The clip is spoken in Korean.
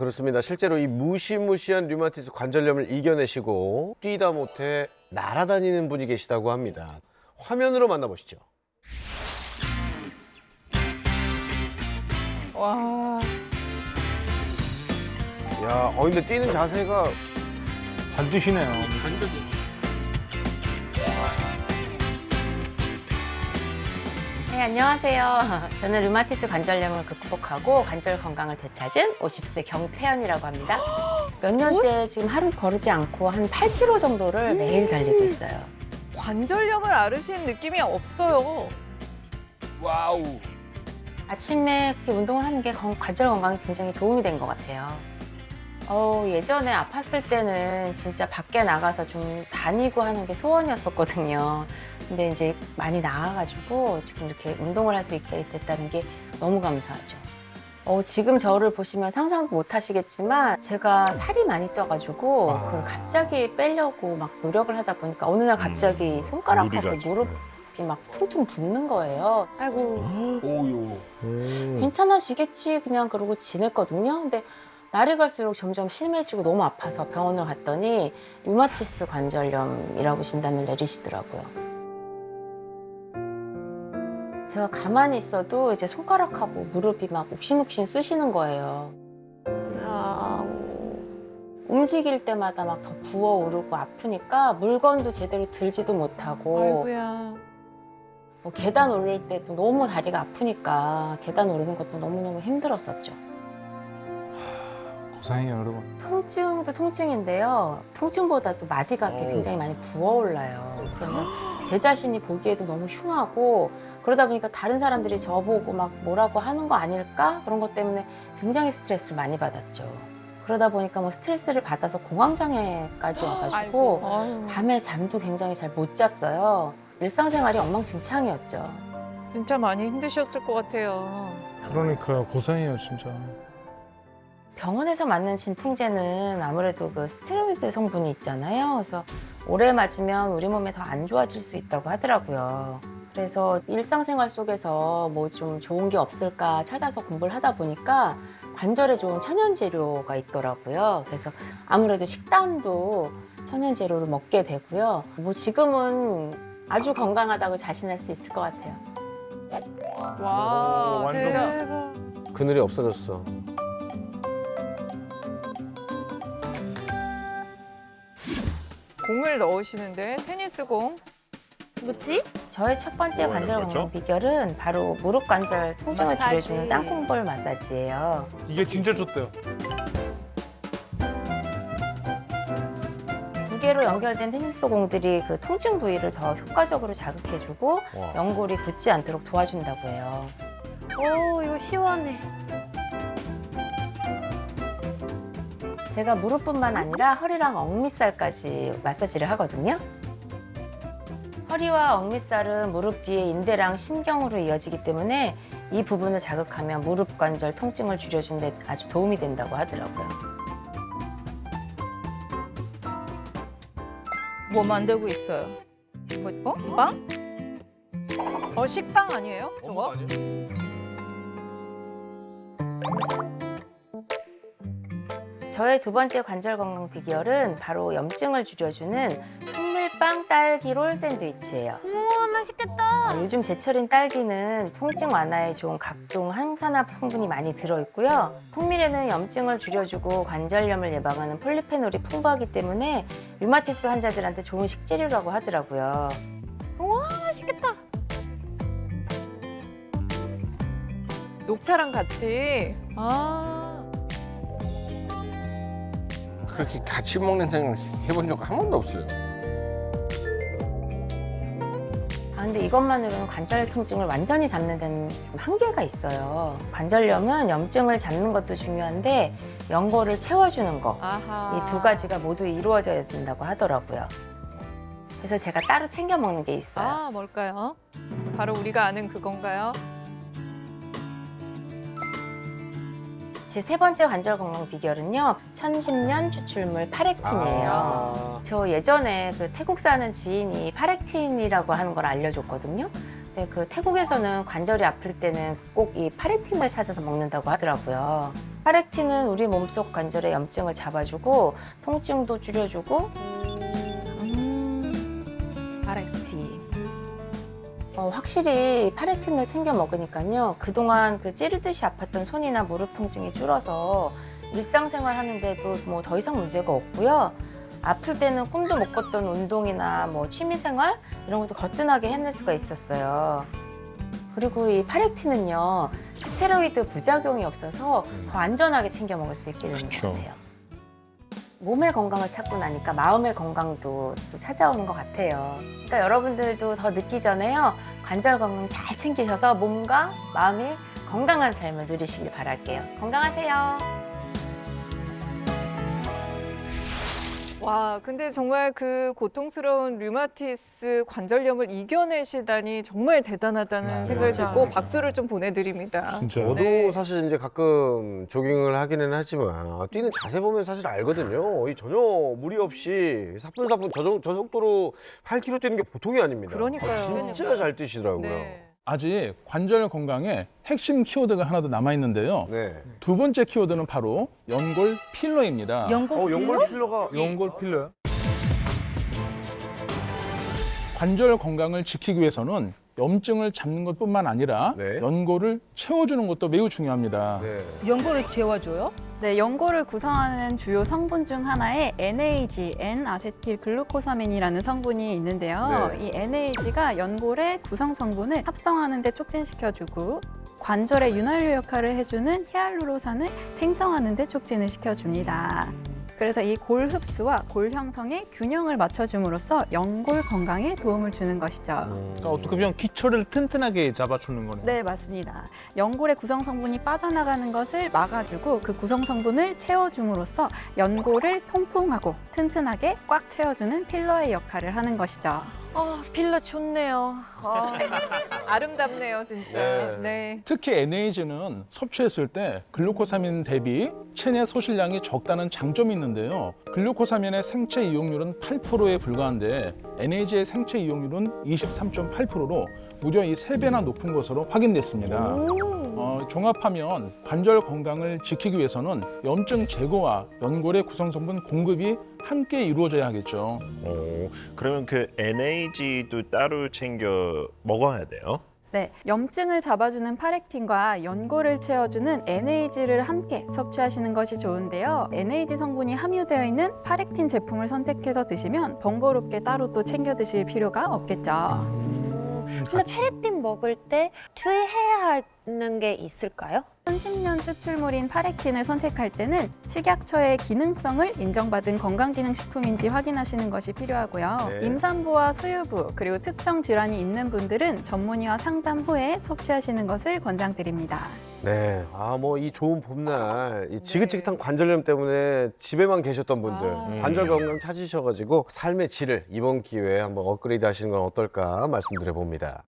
그렇습니다. 실제로 이 무시무시한 류마티스 관절염을 이겨내시고 뛰다 못해 날아다니는 분이 계시다고 합니다. 화면으로 만나보시죠. 와, 야, 근데 뛰는 자세가 잘 뛰시네요. 네, 안녕하세요. 저는 류마티스 관절염을 극복하고 관절 건강을 되찾은 50세 경태연이라고 합니다. 몇 년째 지금 하루 거르지 않고 한 8km 정도를 매일 달리고 있어요. 관절염을 앓으신 느낌이 없어요. 와우. 아침에 그렇게 운동을 하는 게 관절 건강에 굉장히 도움이 된 것 같아요. 예전에 아팠을 때는 진짜 밖에 나가서 좀 다니고 하는 게 소원이었었거든요. 근데 이제 많이 나아가지고 지금 이렇게 운동을 할 수 있게 됐다는 게 너무 감사하죠. 지금 저를 보시면 상상도 못 하시겠지만 제가 살이 많이 쪄가지고 그걸 갑자기 빼려고 막 노력을 하다 보니까 어느 날 갑자기 손가락하고 무릎이 막 퉁퉁 붓는 거예요. 아이고 오요. 괜찮아지겠지 그냥 그러고 지냈거든요. 근데 날이 갈수록 점점 심해지고 너무 아파서 병원을 갔더니 류마티스 관절염이라고 진단을 내리시더라고요. 제가 가만히 있어도 이제 손가락하고 무릎이 막 욱신욱신 쑤시는 거예요. 움직일 때마다 막 더 부어오르고 아프니까 물건도 제대로 들지도 못하고 아이고야. 뭐 계단 오를 때도 너무 다리가 아프니까 계단 오르는 것도 너무너무 힘들었었죠. 고생해요, 여러분. 통증도 통증인데요. 통증보다도 마디가 굉장히 많이 부어올라요. 그러면 제 자신이 보기에도 너무 흉하고 그러다 보니까 다른 사람들이 저보고 막 뭐라고 하는 거 아닐까? 그런 것 때문에 굉장히 스트레스를 많이 받았죠. 그러다 보니까 뭐 스트레스를 받아서 공황장애까지 와가지고 아이고. 밤에 잠도 굉장히 잘 못 잤어요. 일상생활이 엉망진창이었죠. 진짜 많이 힘드셨을 것 같아요. 그러니까요, 고생해요, 진짜. 병원에서 맞는 진통제는 아무래도 그 스테로이드 성분이 있잖아요. 그래서 오래 맞으면 우리 몸에 더 안 좋아질 수 있다고 하더라고요. 그래서 일상생활 속에서 뭐 좀 좋은 게 없을까 찾아서 공부를 하다 보니까 관절에 좋은 천연재료가 있더라고요. 그래서 아무래도 식단도 천연재료를 먹게 되고요. 뭐 지금은 아주 건강하다고 자신할 수 있을 것 같아요. 와, 완전- 대박. 그늘이 없어졌어. 공을 넣으시는데 테니스 공. 뭐지? 저의 첫 번째 관절 뭐죠? 건강 비결은 바로 무릎 관절 통증을 마사지. 줄여주는 땅콩볼 마사지예요. 이게 진짜 좋대요. 두 개로 연결된 테니스 공들이 그 통증 부위를 더 효과적으로 자극해주고 와. 연골이 굳지 않도록 도와준다고 해요. 오, 이거 시원해. 제가 무릎뿐만 아니라 허리랑 억밑살까지 마사지를 하거든요. 허리와 억밑살은 무릎 뒤에 인대랑 신경으로 이어지기 때문에 이 부분을 자극하면 무릎 관절 통증을 줄여주는 데 아주 도움이 된다고 하더라고요. 뭐 만들고 있어요? 뭐, 빵? 식빵 아니에요? 저거? 저의 두 번째 관절 건강 비결은 바로 염증을 줄여주는 통밀빵 딸기 롤 샌드위치예요. 우와, 맛있겠다. 요즘 제철인 딸기는 통증 완화에 좋은 각종 항산화 성분이 많이 들어있고요. 통밀에는 염증을 줄여주고 관절염을 예방하는 폴리페놀이 풍부하기 때문에 류마티스 환자들한테 좋은 식재료라고 하더라고요. 우와, 맛있겠다. 녹차랑 같이. 그렇게 같이 먹는 생각을 해본 적 한 번도 없어요. 근데 이것만으로는 관절 통증을 완전히 잡는 데는 좀 한계가 있어요. 관절염은 염증을 잡는 것도 중요한데 연골을 채워주는 거. 아하. 이 두 가지가 모두 이루어져야 된다고 하더라고요. 그래서 제가 따로 챙겨 먹는 게 있어요. 뭘까요? 바로 우리가 아는 그건가요? 제 세 번째 관절 건강 비결은요. 1010년 추출물 파렉틴이에요. 저 예전에 그 태국 사는 지인이 파렉틴이라고 하는 걸 알려줬거든요. 근데 그 태국에서는 관절이 아플 때는 꼭 이 파렉틴을 찾아서 먹는다고 하더라고요. 파렉틴은 우리 몸속 관절의 염증을 잡아주고 통증도 줄여주고 알았지. 확실히 파렉틴을 챙겨 먹으니까요. 그동안 그 찌르듯이 아팠던 손이나 무릎 통증이 줄어서 일상생활 하는데도 뭐 더 이상 문제가 없고요. 아플 때는 꿈도 못 꿨던 운동이나 뭐 취미생활 이런 것도 거뜬하게 해낼 수가 있었어요. 그리고 이 파렉틴은요, 스테로이드 부작용이 없어서 더 안전하게 챙겨 먹을 수 있게 되는 그쵸. 것 같아요. 몸의 건강을 찾고 나니까 마음의 건강도 또 찾아오는 것 같아요. 그러니까 여러분들도 더 늦기 전에요, 관절 건강 잘 챙기셔서 몸과 마음이 건강한 삶을 누리시길 바랄게요. 건강하세요. 와, 근데 정말 그 고통스러운 류마티스 관절염을 이겨내시다니 정말 대단하다는 생각이 맞아요. 들고 박수를 좀 보내드립니다. 진짜. 저도 네. 사실 이제 가끔 조깅을 하기는 하지만 뛰는 자세 보면 사실 알거든요. 이 전혀 무리 없이 사뿐사뿐 저 속도로 8km 뛰는 게 보통이 아닙니다. 그러니까요. 진짜 잘 뛰시더라고요. 네. 아직 관절 건강에 핵심 키워드가 하나 더 남아 있는데요. 네. 두 번째 키워드는 바로 연골 필러입니다. 연골 필러가 연골 필러요? 관절 건강을 지키기 위해서는 염증을 잡는 것뿐만 아니라 네. 연골을 채워주는 것도 매우 중요합니다. 네. 연골을 재워줘요? 네, 연골을 구성하는 주요 성분 중 하나에 NAG, N-아세틸글루코사민이라는 성분이 있는데요. 네. 이 NAG가 연골의 구성 성분을 합성하는 데 촉진시켜주고 관절의 윤활유 역할을 해주는 히알루로산을 생성하는 데 촉진을 시켜줍니다. 그래서 이 골 흡수와 골 형성의 균형을 맞춰줌으로써 연골 건강에 도움을 주는 것이죠. 그러니까 어떻게 보면 기초를 튼튼하게 잡아주는 거네요. 네, 맞습니다. 연골의 구성 성분이 빠져나가는 것을 막아주고 그 구성 성분을 채워줌으로써 연골을 통통하고 튼튼하게 꽉 채워주는 필러의 역할을 하는 것이죠. 아, 필러 좋네요. 아름답네요, 진짜. 네. 네. 특히 NAG는 섭취했을 때 글루코사민 대비 체내 소실량이 적다는 장점이 있는데요. 글루코사민의 생체 이용률은 8%에 불과한데 NAG의 생체 이용률은 23.8%로 무려 이 3배나 높은 것으로 확인됐습니다. 종합하면 관절 건강을 지키기 위해서는 염증 제거와 연골의 구성성분 공급이 함께 이루어져야 하겠죠. 그러면 그 NAG도 따로 챙겨 먹어야 돼요? 네, 염증을 잡아주는 파렉틴과 연골을 채워주는 NAG를 함께 섭취하시는 것이 좋은데요. NAG 성분이 함유되어 있는 파렉틴 제품을 선택해서 드시면 번거롭게 따로 또 챙겨 드실 필요가 없겠죠. 근데 페렉틴 먹을 때 주의해야 하는 게 있을까요? 선십년 추출물인 파렉틴을 선택할 때는 식약처의 기능성을 인정받은 건강기능식품인지 확인하시는 것이 필요하고요. 네. 임산부와 수유부 그리고 특정 질환이 있는 분들은 전문의와 상담 후에 섭취하시는 것을 권장드립니다. 네. 뭐 이 좋은 봄날 이 지긋지긋한 관절염 때문에 집에만 계셨던 분들 관절 건강 찾으셔가지고 삶의 질을 이번 기회에 한번 업그레이드 하시는 건 어떨까 말씀드려 봅니다.